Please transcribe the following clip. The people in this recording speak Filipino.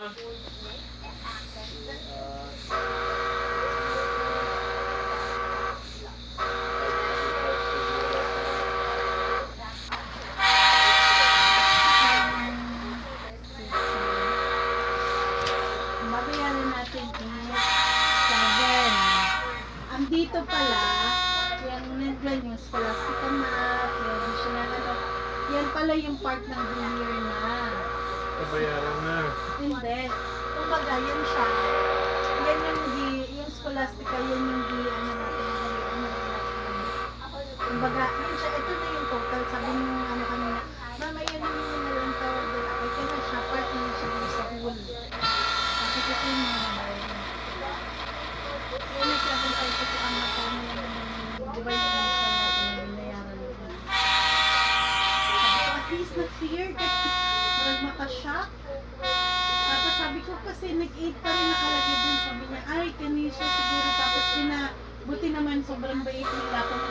Babayaran natin is 7. Ang dito pala, yung nandiyan yung Scholastica Map, yung additional ano, yan pala yung part ng year na. Babayaran na. Hindi. Kumbaga, yan siya. Yan yung Scholastica, yan yung ano natin, ano natin. Kumbaga, yan siya. Ito na yung total. Sabi mo ano kanina, mama, yan yung na lang tawag doon. Ay, kaya siya, part na siya sa whole. Tapos ito yung mga nabayan. Yan yung 7.5 kasi ang mataw mo lang yung divide na siya natin na binayaran natin. At least na-fear kasi maka-shock. Tapos sabi ko kasi nag-8 pa rin nakalagay dun. Sabi niya, ay, kanisya siguro. Tapos buti naman sobrang bait nila kung